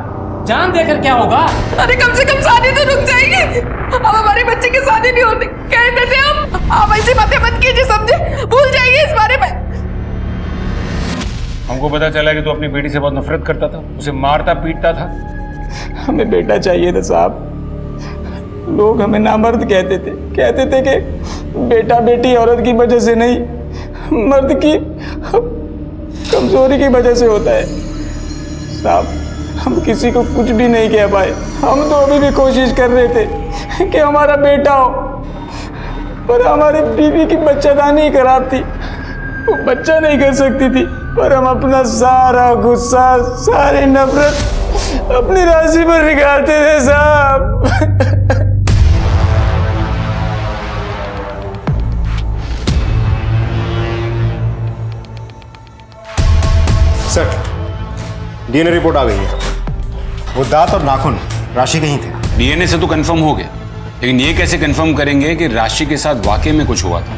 S: जान देकर क्या होगा?
E: अरे कम से कम शादी तो रुक जाएगी। अब हमारे बच्चे की शादी नहीं होती कहते थे हम। आप ऐसी बातें मत कीजिए, समझे? भूल जाइए इस बारे में।
L: हमको पता चला कि तू अपनी बेटी से बहुत नफरत करता था, उसे मारता पीटता था।
F: हमें बेटा चाहिए था साहब। लोग हमें नामर्द कहते थे कि बेटा बेटी औरत की वजह से नहीं, मर्द की कमजोरी की वजह से होता है साहब। हम किसी को कुछ भी नहीं कह पाए। हम तो अभी भी कोशिश कर रहे थे कि हमारा बेटा हो, पर हमारी बीवी की बच्चादानी खराब थी, वो बच्चा नहीं कर सकती थी। पर हम अपना सारा गुस्सा, सारी नफरत अपनी राशि पर निकालते थे साहब।
K: सर डीएनए रिपोर्ट आ गई है। वो दांत और नाखून राशि के ही थे।
L: डीएनए से तो कंफर्म हो गया, लेकिन ये कैसे कंफर्म करेंगे कि राशि के साथ वाकई में कुछ हुआ था?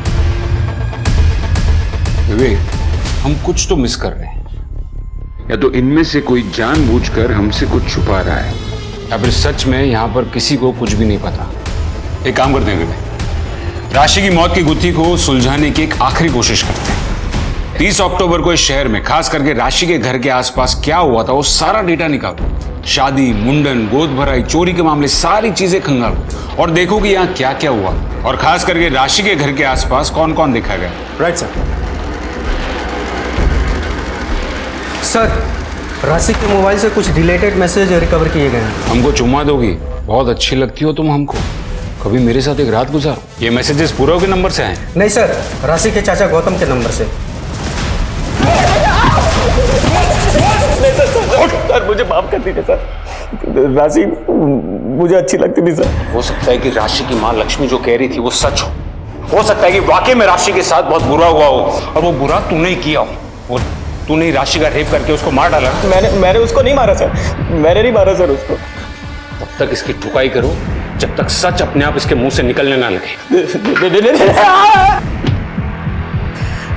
L: विवेक, हम कुछ तो मिस कर रहे हैं। या तो इनमें से कोई जानबूझकर हमसे कुछ छुपा रहा है, या फिर सच में यहाँ पर किसी को कुछ भी नहीं पता। एक काम करते हैं विवेक, राशि की मौत की गुत्थी को सुलझाने की एक आखिरी कोशिश करते हैं। 30 अक्टूबर को इस शहर में, खास करके राशि के घर के आसपास क्या हुआ था वो सारा डेटा निकालो। शादी, मुंडन, गोद भराई, चोरी के मामले, सारी चीजें खंगालो और देखो कि यहाँ क्या क्या हुआ, और खास करके राशि के घर के आसपास कौन कौन देखा गया।
K: Right sir.
R: सर राशि के मोबाइल से कुछ रिलेटेड मैसेज रिकवर किए गए हैं।
L: हमको चुम्मा दोगी? बहुत अच्छी लगती हो तुम हमको। कभी मेरे साथ एक रात गुजारो। ये मैसेजेस पूरव के नंबर से आए?
R: नहीं सर, राशि के चाचा गौतम के नंबर से।
P: सर मुझे माफ कर दीजिए सर, राशि मुझे अच्छी लगती थी सर।
L: हो सकता है कि राशि की माँ लक्ष्मी जो कह रही थी वो सच हो सकता है कि वाकई में राशि के साथ बहुत बुरा हुआ हो, और वो बुरा तूने ही किया हो। वो तूने ही राशि का रेप करके उसको मार डाला।
P: मैंने उसको नहीं मारा सर, मैंने नहीं मारा सर उसको।
L: तब तक इसकी ठुकाई करो जब तक सच अपने आप इसके मुंह से निकलने ना लगे।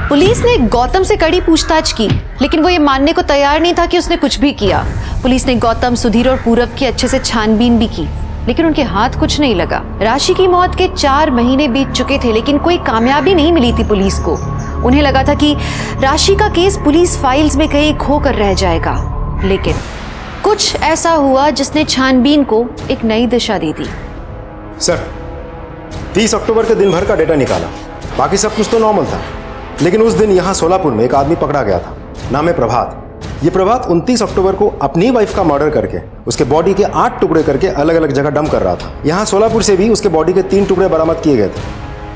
C: पुलिस ने गौतम से कड़ी पूछताछ की, लेकिन वो ये मानने को तैयार नहीं था कि उसने कुछ भी किया। पुलिस ने गौतम, सुधीर और पूरव की अच्छे से छानबीन भी की, लेकिन उनके हाथ कुछ नहीं लगा। राशि की मौत के 4 महीने बीत चुके थे, लेकिन कोई कामयाबी नहीं मिली थी पुलिस को। उन्हें लगा था कि राशि का केस पुलिस फाइल्स में कहीं खो कर रह जाएगा, लेकिन कुछ ऐसा हुआ जिसने छानबीन को एक नई दिशा दे दी।
K: सर, 30 अक्टूबर के दिन भर का डेटा निकाला, बाकी सब कुछ तो नॉर्मल था, लेकिन उस दिन यहाँ सोलापुर में एक आदमी पकड़ा गया था, नाम है प्रभात। ये प्रभात 29 अक्टूबर को अपनी वाइफ का मर्डर करके उसके बॉडी के 8 टुकड़े करके अलग अलग जगह डंप कर रहा था। यहाँ सोलापुर से भी उसके बॉडी के 3 टुकड़े बरामद किए गए थे।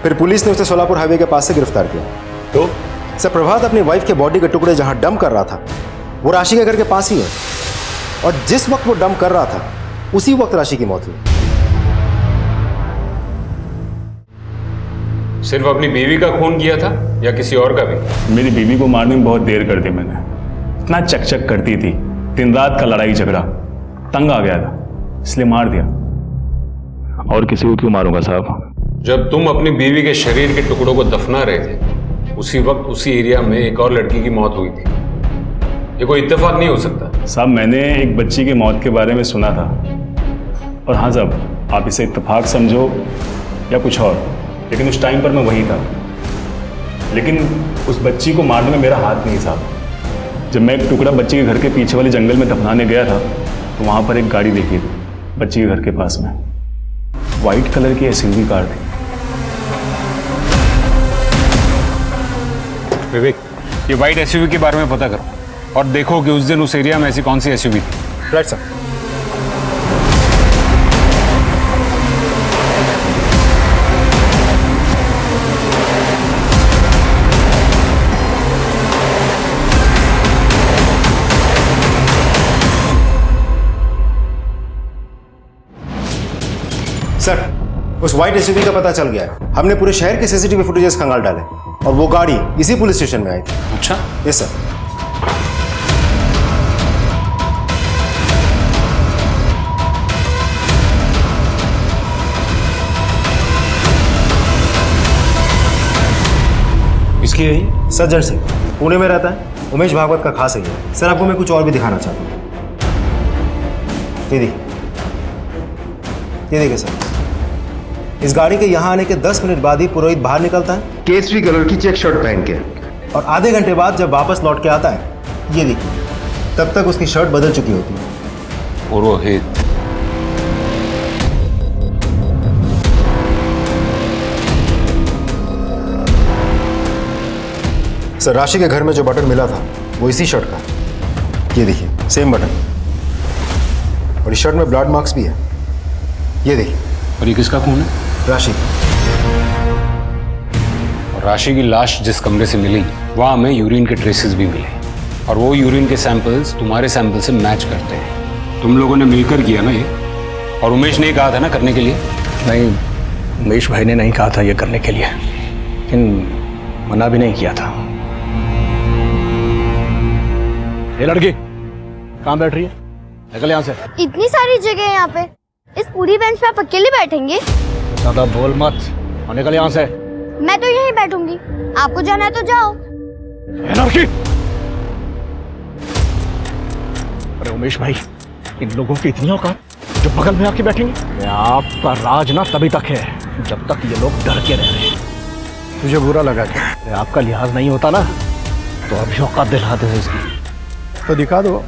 K: फिर पुलिस ने उसे सोलापुर हाईवे के पास से गिरफ्तार किया। तो सर, प्रभात अपनी वाइफ के बॉडी के टुकड़े जहाँ डंप कर रहा था वो राशि के घर के पास ही है, और जिस वक्त वो डंप कर रहा था उसी वक्त राशि की मौत हुई।
L: सिर्फ अपनी बीवी का खून किया था या किसी और का भी?
P: मेरी बीवी को मारने में बहुत देर कर दी मैंने। इतना चकचक करती थी, दिन रात का लड़ाई झगड़ा, तंग आ गया था, इसलिए मार दिया। और किसी को क्यों मारूंगा साहब?
L: जब तुम अपनी बीवी के शरीर के टुकड़ों को दफना रहे थे, उसी वक्त उसी एरिया में एक और लड़की की मौत हुई थी। ये कोई इत्तेफाक नहीं हो सकता।
P: साहब, मैंने एक बच्ची की मौत के बारे में सुना था, और हाँ साहब, आप इसे इत्तेफाक समझो या कुछ और, लेकिन उस टाइम पर मैं वहीं था। लेकिन उस बच्ची को मारने में मेरा हाथ नहीं साहब। जब मैं एक टुकड़ा बच्ची के घर के पीछे वाले जंगल में दफनाने गया था, तो वहाँ पर एक गाड़ी देखी थी बच्ची के घर के पास में। वाइट कलर की एसयूवी कार थी।
L: विवेक, ये वाइट एसयूवी के बारे में पता करो और देखो कि उस दिन उस एरिया में ऐसी कौन सी एसयूवी थी।
K: Right sir. सर, उस व्हाइट एसयूवी का पता चल गया है। हमने पूरे शहर के सीसीटीवी फुटेजेस खंगाल डाले और वो गाड़ी इसी पुलिस स्टेशन में आई थी।
L: अच्छा?
K: Yes sir.
L: इसकी यही
K: सज्जन सिंह पुणे में रहता है, उमेश भागवत का खास है। सर, आपको मैं कुछ और भी दिखाना चाहता हूँ। ये देखिए सर, इस गाड़ी के यहाँ आने के 10 मिनट बाद ही पुरोहित बाहर निकलता है केसरी कलर की चेक शर्ट पहन के, और आधे घंटे बाद जब वापस लौट के आता है, ये देखिए, तब तक उसकी शर्ट बदल चुकी होती है।
L: पुरोहित?
K: सर, राशि के घर में जो बटन मिला था वो इसी शर्ट का है। ये देखिए, सेम बटन, और इस शर्ट में ब्लड मार्क्स भी है। ये देखिए।
L: और ये किसका खून है?
K: राशि।
L: और राशि की लाश जिस कमरे से मिली वहां हमें यूरिन के ट्रेसेस भी मिले, और वो यूरिन के सैंपल्स तुम्हारे सैंपल से मैच करते हैं। तुम लोगों ने मिलकर किया ना ये? और उमेश ने कहा था ना करने के लिए?
H: नहीं, उमेश भाई ने नहीं कहा था ये करने के लिए, लेकिन मना भी नहीं किया था।
J: ये लड़की कहाँ बैठ रही है? निकल यहाँ से।
D: इतनी सारी जगह है यहाँ पे, इस पूरी बेंच पे आप अकेले बैठेंगे?
J: ज्यादा बोल मत और निकल यहाँ से।
D: मैं तो यहीं बैठूंगी, आपको जाना है तो जाओ।
J: ये लड़की! अरे उमेश भाई, इन लोगों की इतनी औकात जो बगल में आके बैठेंगे? आपका राज ना तभी तक है जब तक ये लोग डर के रह रहे हैं। तुझे बुरा लगा क्या? आपका लिहाज नहीं होता ना तो अभी औकात दिला दे इसकी। तो दिखा दो।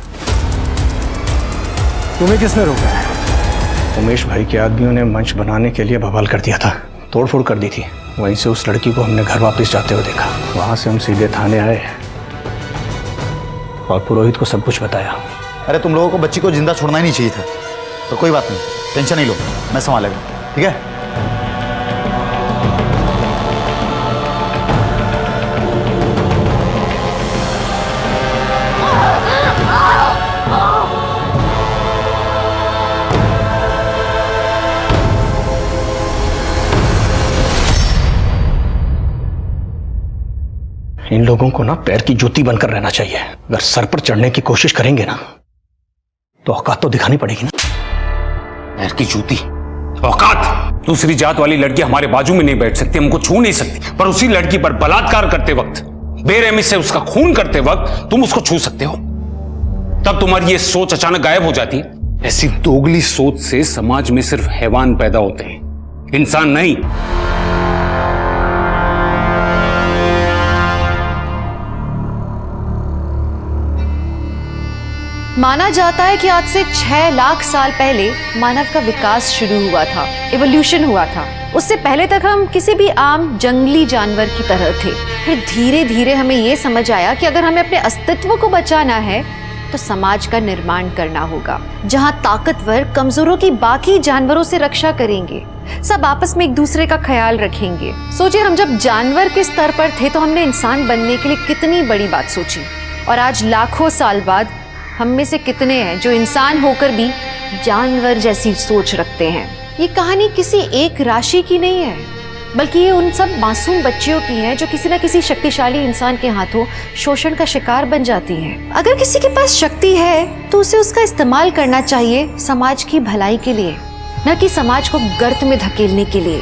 J: तुम्हें किसने रोका है?
H: उमेश भाई के आदमियों ने मंच बनाने के लिए बवाल कर दिया था, तोड़फोड़ कर दी थी। वहीं से उस लड़की को हमने घर वापस जाते हुए देखा। वहां से हम सीधे थाने आए
I: और पुरोहित को सब कुछ बताया।
A: अरे तुम लोगों को बच्ची को जिंदा छोड़ना ही नहीं चाहिए था, तो कोई बात नहीं, टेंशन नहीं लो, मैं संभालेगा, ठीक है।
I: इन लोगों को ना पैर की जूती बनकर रहना चाहिए। अगर सर पर चढ़ने की कोशिश करेंगे ना तो औकात तो दिखानी पड़ेगी ना।
L: पैर की जूती, औकात? दूसरी जात वाली लड़की हमारे बाजू में नहीं बैठ सकती, हमको छू नहीं सकती, पर उसी लड़की पर बलात्कार करते वक्त, बेरहमी से उसका खून करते वक्त तुम उसको छू सकते हो? तब तुम्हारी ये सोच अचानक गायब हो जाती है। ऐसी दोगली सोच से समाज में सिर्फ हैवान पैदा होते हैं, इंसान नहीं।
C: माना जाता है कि आज से 6 लाख साल पहले मानव का विकास शुरू हुआ था, इवोल्यूशन हुआ था। उससे पहले तक हम किसी भी आम जंगली जानवर की तरह थे। फिर धीरे धीरे हमें यह समझ आया कि अगर हमें अपने अस्तित्व को बचाना है तो समाज का निर्माण करना होगा, जहां ताकतवर कमजोरों की बाकी जानवरों से रक्षा करेंगे, सब आपस में एक दूसरे का ख्याल रखेंगे। सोचिए, हम जब जानवर के स्तर पर थे तो हमने इंसान बनने के लिए कितनी बड़ी बात सोची, और आज लाखों साल बाद हम में से कितने हैं जो इंसान होकर भी जानवर जैसी सोच रखते हैं। ये कहानी किसी एक राशि की नहीं है, बल्कि ये उन सब मासूम बच्चियों की है जो किसी न किसी शक्तिशाली इंसान के हाथों शोषण का शिकार बन जाती हैं। अगर किसी के पास शक्ति है तो उसे उसका इस्तेमाल करना चाहिए समाज की भलाई के लिए, न कि समाज को गर्त में धकेलने के लिए।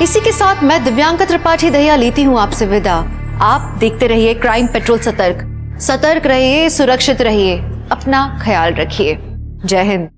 C: इसी के साथ मैं दिव्यांका त्रिपाठी दहिया लेती हूँ आपसे विदा। आप देखते रहिए क्राइम पेट्रोल सतर्क। सतर्क रहिए, सुरक्षित रहिए, अपना ख्याल रखिए। जय हिंद।